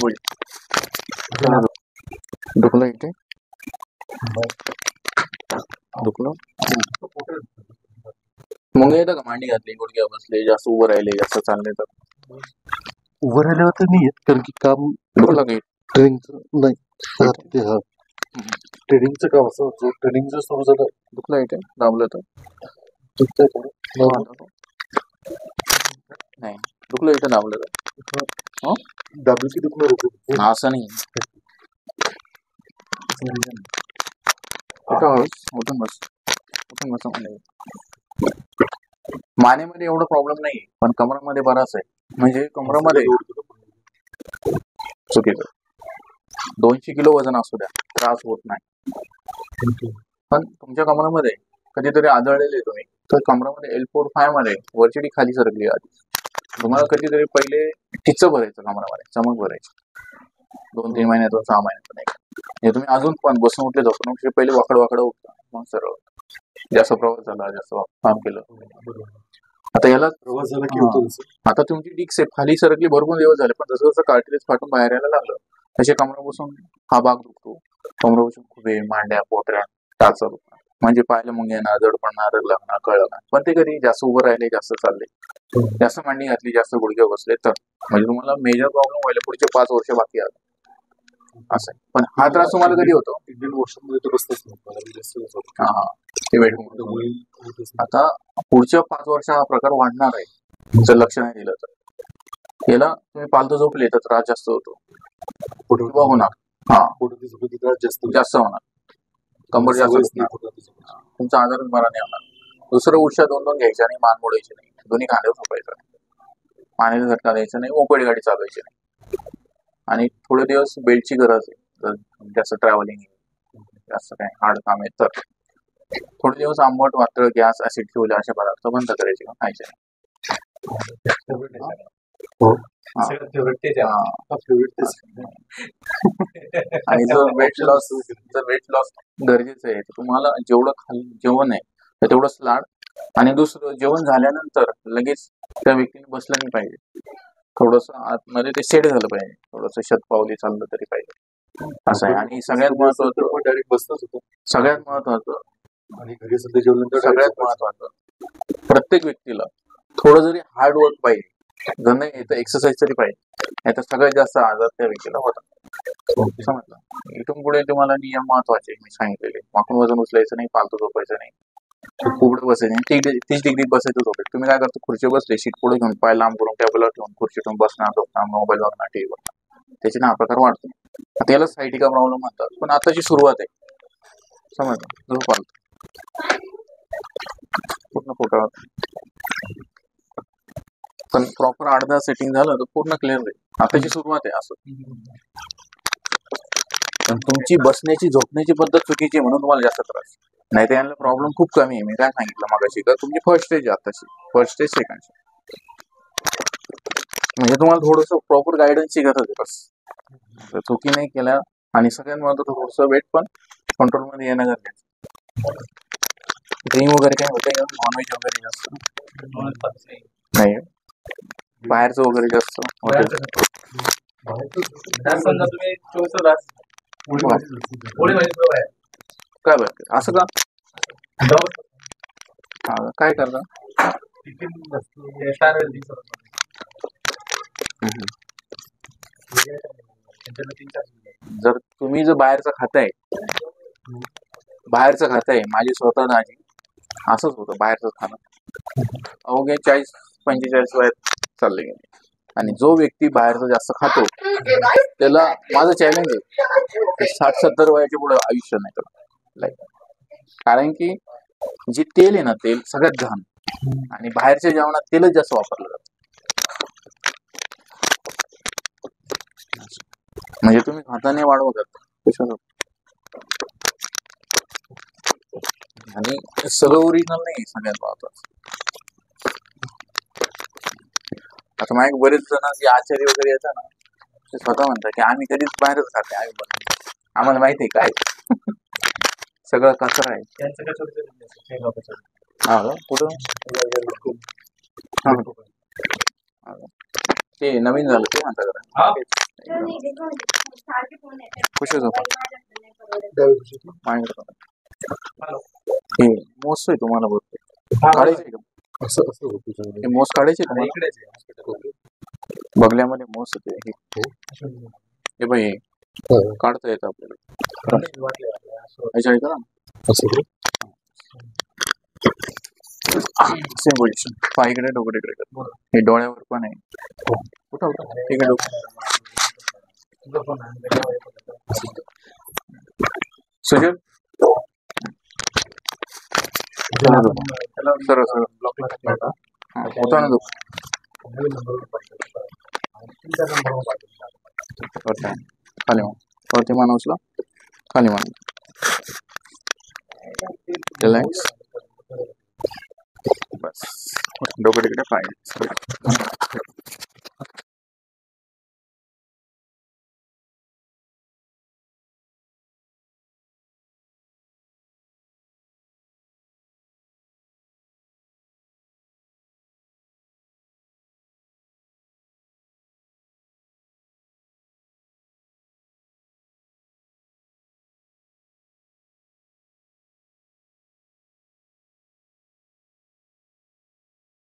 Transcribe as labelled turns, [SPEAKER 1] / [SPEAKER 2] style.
[SPEAKER 1] बोल दुखलं इथे दुखलं मग येतं का मांडी घातली गुडघ्या बसले जास्त उभं राहिले जास्त चालले तर
[SPEAKER 2] उभं राहिल्यावर तर नाही येत कारण की काम
[SPEAKER 1] दुखलं काही
[SPEAKER 2] ट्रेनिंगचं नाही ट्रेनिंगचं काम असं होतं ट्रेनिंग जर सुरू झालं
[SPEAKER 1] दुखलं इथे दाबलं तर
[SPEAKER 2] दुखतंय थोडं
[SPEAKER 1] नाही दुखलं इथे दाबलं तर
[SPEAKER 2] दाबलं की दुखणार होतं
[SPEAKER 1] असं नाही उठून बस म्हणे मानेमध्ये एवढा प्रॉब्लेम नाही पण कमरामध्ये बराच आहे म्हणजे कमरामध्ये चुकीचं 200 किलो वजन असू द्या त्रास होत नाही पण तुमच्या कमरामध्ये कधीतरी आढळलेले तुम्ही तर कमरामध्ये L4-5 मध्ये वरची खाली सरकली आधी तुम्हाला कधीतरी पहिले टिच्च भरायचं कमरामध्ये चमक भरायची 2-3 महिन्यातून 6 महिन्यातून एक हे तुम्ही अजून पण बसून उठले झोपून पहिले वाकड उठता मग सरळ जास्त प्रवास झाला जास्त काम केलं आता याला
[SPEAKER 2] प्रवास झाला की होतो
[SPEAKER 1] आता तुमची डिक्स आहे खाली सरकली भरपूर दिवस झाले पण जसं जसं कार्टिलेज फाटून बाहेर यायला लागलं त्याच्या कमरापासून हा भाग दुखतो कमरापासून खुबे मांड्या पोटऱ्या टाचा दुखणार म्हणजे पाहिलं मग येणार जड पडणार लागणार कळणार पण ते कधी जास्त उभं राहिले जास्त चालले जास्त मांडी घातली जास्त गुडघे बसले तर म्हणजे तुम्हाला मेजर प्रॉब्लेम व्हायला पुढचे 5 वर्ष बाकी आले असं पण हा त्रास तुम्हाला कधी होतो
[SPEAKER 2] इंडियन वर्षामध्ये तर बसतच
[SPEAKER 1] आता पुढच्या 5 वर्ष हा प्रकार वाढणार आहे जर लक्ष नाही दिलं तर याला तुम्ही पालतो झोपले तर त्रास जास्त होतो होणार जास्त होणार कंबर जास्त तुमचा आजार बरा नाही होणार दुसरं उठशा 2-2 घ्यायच्या नाही मान मोडायची नाही दोन्ही खांद्यावर झोपायचं पाण्याचा झटका द्यायचा नाही मोकळी गाडी चालवायची नाही आणि थोडे दिवस बेल्टची गरज आहे जास्त ट्रॅव्हलिंग जास्त काय हार्ड काम आहे तर थोडे दिवस आंबट वातळ गॅस ऍसिड ठेवले अशा पदार्थ बंद करायचे खायचे आणि जर वेट लॉस गरजेचं आहे तर तुम्हाला जेवढं जेवण आहे तर तेवढं स्लाड आणि दुसरं जेवण झाल्यानंतर लगेच त्या व्यक्तीने बसलं नाही पाहिजे थोडस आतमध्ये ते सेट झालं पाहिजे थोडस शतपावली चाललं तरी पाहिजे असं आहे आणि सगळ्यात महत्वाचं
[SPEAKER 2] डायरेक्ट बसतच होतं
[SPEAKER 1] सगळ्यात महत्वाचं
[SPEAKER 2] आणि घरी सध्या जेवल्यानंतर
[SPEAKER 1] सगळ्यात महत्वाचं प्रत्येक व्यक्तीला थोडं जरी हार्ड वर्क पाहिजे जर येतं एक्सरसाइज तरी पाहिजे नाही तर सगळ्यात जास्त आजार त्या व्यक्तीला होतात समजलं इथून पुढे तुम्हाला नियम महत्वाचे मी सांगितलेले वाकून वजन उचलायचं नाही पालतू झोपायचं नाही उघड बसायचं नाही 30 डिग्रीत बसायचं झोपायचं तुम्ही काय करतो खुर्ची बसले शीट पुढे घेऊन पाय लांब करून टेबलवर ठेवून खुर्ची ठेवून बसणार झोपणार मोबाईल बघणार टीव्ही बघणार त्याच्याने हा प्रकार वाढतो आता याला सायटिका प्रॉब्लेम म्हणतात पण आताची सुरुवात आहे समजलं झोप आलं पूर्ण फोटो पण प्रॉपर 8-10 सेटिंग झालं तर पूर्ण क्लिअर होईल आताची सुरुवात आहे असं पण तुमची बसण्याची झोपण्याची पद्धत चुकीची आहे म्हणून तुम्हाला जास्त त्रास नाही तर यांना प्रॉब्लेम खूप कमी आहे मी काय सांगितलं मागाशी का तुमची फर्स्ट स्टेज आहे आताची फर्स्ट स्टेज सेकंड म्हणजे तुम्हाला थोडंसं प्रॉपर गायडन्सची गरज आहे बस चुकी नाही केल्या आणि सगळ्यात महत्त्वाचं थोडंसं वेट पण कंट्रोल मध्ये येणं गरजेचं ड्रिंक वगैरे काय होतं नॉनव्हेज वगैरे जास्त नाही बाहेरचं वगैरे जास्त काय बरं असं का काय करता जर तुम्ही जर बाहेरचं खाताय माझी स्वतः दाजी असंच होतं बाहेरचं खाणं अवघ्या 40-45 वयात चालले गेले आणि जो व्यक्ती बाहेरचं जास्त खातो त्याला माझं चॅलेंज आहे 60-70 वयाच्या पुढे आयुष्य नाही त्याला कारण की जे तेल आहे ना तेल सगळ्यात घाण आणि बाहेरच्या जेवणात तेलच जास्त वापरलं जातं म्हणजे तुम्ही खाताने वाढवतात आणि सगळं ओरिजिनल नाही सगळ्यात महत्वाचं आता माझ्या बरेच जण जे आचार्य वगैरे येतात ना ते स्वतः म्हणतात की आम्ही कधीच बाहेरच खाते आम्ही बनवतो आम्हाला माहिती आहे काय सगळं कचरा आहे हा कुठं ते नवीन झालं ते म्हणता जरा खुश झोपा हे मोस आहे तुम्हाला बोलतो काढायचं का?
[SPEAKER 2] असं असं होतं त्याच्यामध्ये.
[SPEAKER 1] हे मोस काढायचे तुम्हाला बगल्यामध्ये मोस होते हे बाई
[SPEAKER 2] हा,
[SPEAKER 1] काढता येतं आपल्याला याच्या करा
[SPEAKER 2] असं करू.
[SPEAKER 1] सेम पोझिशन पाय इकडे डोकं इकडे कर. हे डोळ्यावर पण आहे कुठं होतं ठीक आहे डोकं सुजल सरळ सरळ होता ना दुःख खाली मान वरती मान उचला खाली मान रिलॅक्स बस डोकं तिकडे पाय